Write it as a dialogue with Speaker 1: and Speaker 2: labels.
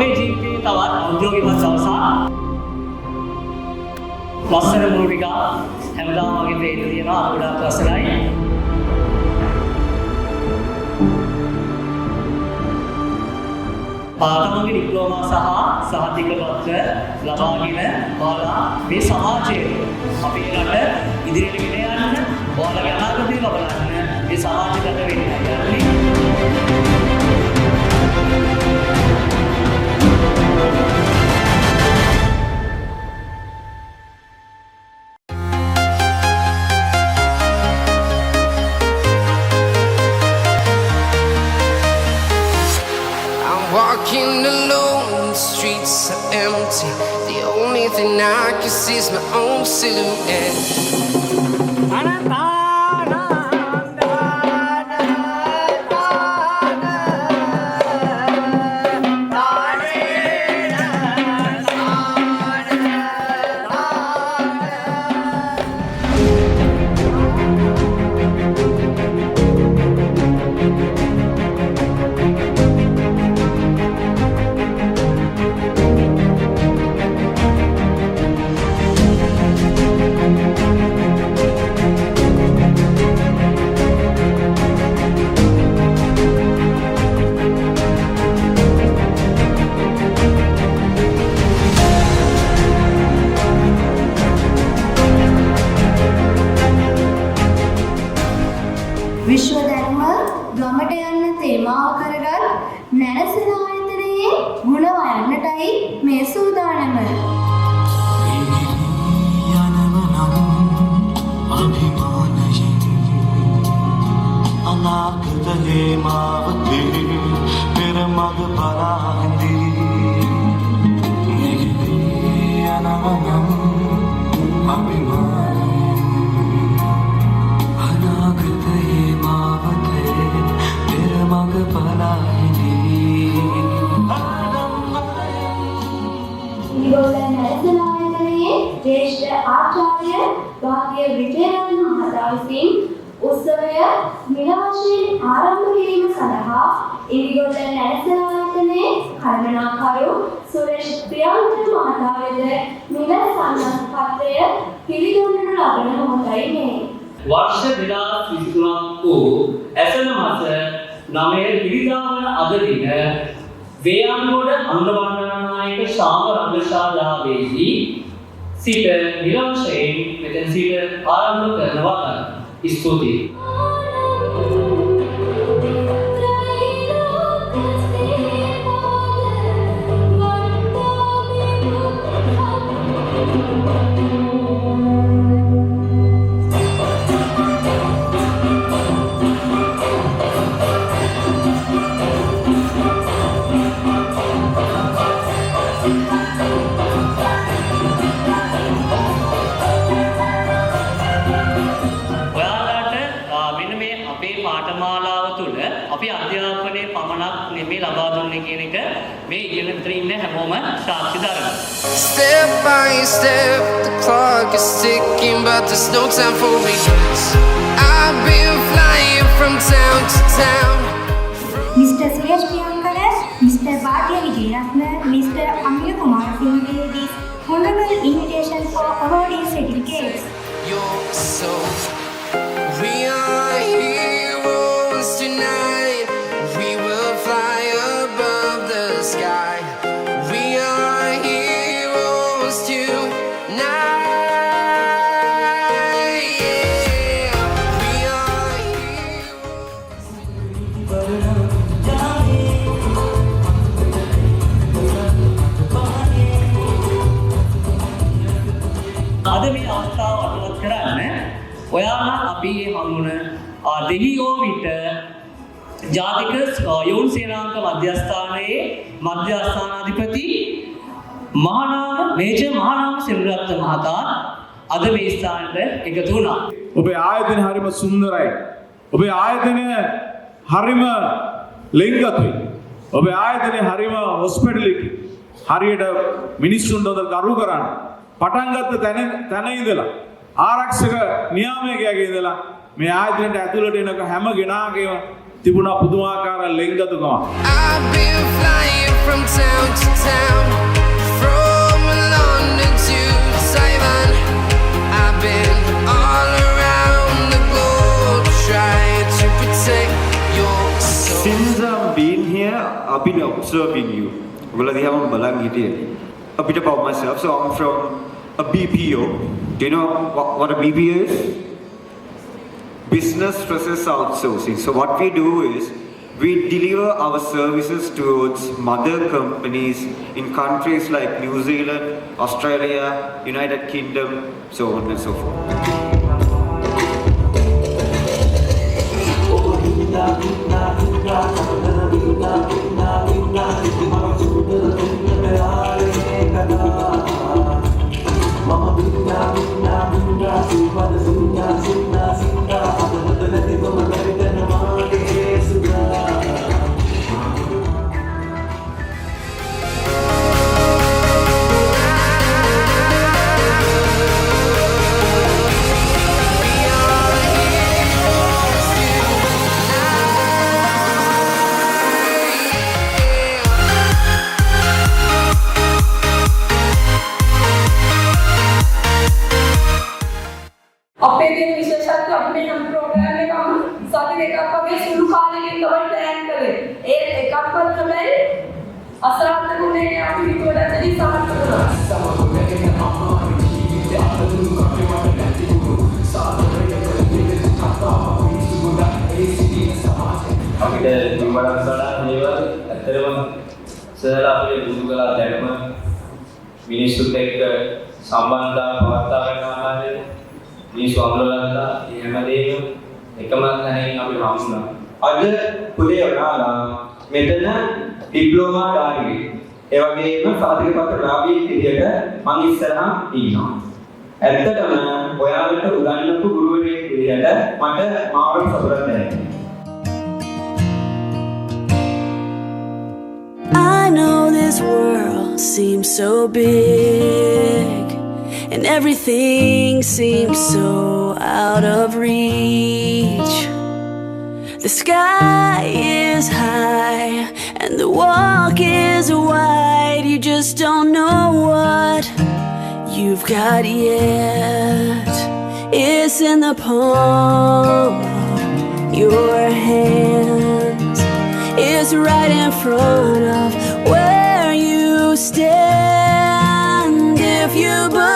Speaker 1: අපේ ජීවිතයේ තවත් උද්‍යෝගිමත් දවසක්. ලස්සන මුරුටික හැමදාම වගේ දෙන්න තියෙනවා. ගොඩාක් ලස්සනයි. තමන්ගේ ඩිප්ලෝමා සහ සහතික පත්‍ර ලබාගෙන ඔයාලා මේ සමාජයේ අපේ රට ඉදිරියට ගෙන යන්න ඔයාලගේ අනාගතය ලබන්න මේ සමාජගත වෙන්න යන්නේ.
Speaker 2: Walking alone, the streets are empty. The only thing I can see is my own silhouette.
Speaker 3: විශ්ව ධර්ම ගමට යන්න තේමාව කරගත් නැරසන ආයතනයේ ගුණ වයන්නටයි මේ සූදානම.
Speaker 4: අනාගතයේ මාවතේ පෙර මග බලාහිඳී නිගිදී යනවනම් අභිමානයෙන් අනාගතයේ මාවතේ පෙර මග බලාහිඳී
Speaker 3: ඉගොල්ලන් නැරසන ආයතනයේ ජ්‍යෙෂ්ඨ ආචාර්ය වාග්ය විජයරත්න මහතා විසින් උත්සවය මිල වශයෙන් ආරම්භ කිරීම සඳහා ඉගොල්ලන් නැරසන ආයතනයේ කල්පනාකරු සුරේෂ් ප්‍රියංකර මහතා වෙත මිල සම්මානපත්‍රය පිළිගන්නට ලබන මොහොතයි මේ.
Speaker 1: වර්ෂ 2023 වූ ඇසළ මාස 9 ඉරිදා වන අද දින වේයන්ගොඩ අනුරවණ්ණනායක ශාම රංගශාලාවේදී සිට නිල වශයෙන් මෙතන සිට ආරම්භ කරනවා. ස්තුතියි. පාඨමාලාව තුළ අපි අධ්‍යාපනයේ පමණක් නෙමෙයි ලබා දුන්නේ කියන එක මේ ඉගෙන ගන්න ඉන්න හැමෝම සාක්ෂි දරනවා.
Speaker 2: Step by step, the clock is ticking, but there's no time for regrets. I've been flying from town to town.
Speaker 3: Mr. Suresh Priyankara, Mr. Bhatya Vijayratna, Mr. Amir Kumar Singh gave this honorable invitation for awarding certificates.
Speaker 2: You're so we are heroes tonight. We will fly above the sky. We are heroes tonight. Yeah, we are heroes.
Speaker 1: අද මේ අවස්ථාව අනුමත කරන්න ඔයාලා අපි හමුන දෙහියෝ විට ජාතික යෝන් සේනාංක මධ්‍යස්ථානයේ මධ්‍යස්ථානාධිපති මහානාම මේජර් මහානාම සෙනරත්න මහතා අද මේ ස්ථානට එකතු වුණා.
Speaker 5: ඔබේ ආයතනය හරිම සුන්දරයි. ඔබේ ආයතනය හරිම ලිංගතුයි. ඔබේ ආයතනය හරිම හොස්පිටැලිටි. හරියට මිනිස්සුන්ට හොඳ ගරු කරන්න. පටන් ගත්ත තැන ඉඳලා ආරක්ෂක නියාමකයාගේ ඉඳලා මේ ආයතනයට ඇතුළට එනක හැම කෙනාගේම තිබුණා පුදුමාකාර ලෙන්ගතුකමක්.
Speaker 2: I've been flying from town to town, from London to Taiwan. I've been all around the globe trying to protect your soul.
Speaker 6: Since I've been here, I've been observing you. Well, they haven't balang here. A bit about myself. So I'm from a BPO. Do you know what a BPO is? Business process outsourcing. So what we do is we deliver our services towards mother companies in countries like New Zealand, Australia, United Kingdom, so on and so forth.
Speaker 7: අපේ තියෙන විශේෂත්වය අපි මේ හැම programme එකම සති දෙකක් වගේ සුළු කාලෙකින් තමයි ප්ලෑන් කරේ. ඒ එකක්වත් හැබැයි අසරාධකුනේ අපි හිතුවට ඇති සමත්
Speaker 8: අපිට දුම්බරක් සඩන් දේවල් ඇත්තටම සරලා අපිට දුරු කළා දැක්ම මිනිස්සුත් එක්ක සම්බන්ධතාව පවත්වා ගන්න ආකාරය මිනිස්සු අමරලන්ලා ඒ හැමදේම එකම තැනින් අපි හම්බුණා.
Speaker 9: අද පුතේ ඔයාලා මෙතන ඩිප්ලෝමා ඩාගි ඒ වගේම සාධක පත්‍ර ලාභී විදියට මම ඉස්සරහා ඉන්නවා. ඇත්තටම ඔයාලට උගන්වපු ගුරුවරයෙක් විදියට මට මාවට සතුටක් දැනෙනවා.
Speaker 10: I know this world seems so big and everything seems so out of reach. The sky is high and the walk is wide. You just don't know what you've got yet. It's in the palm of your hands. It's right in front of where you stand. If you believe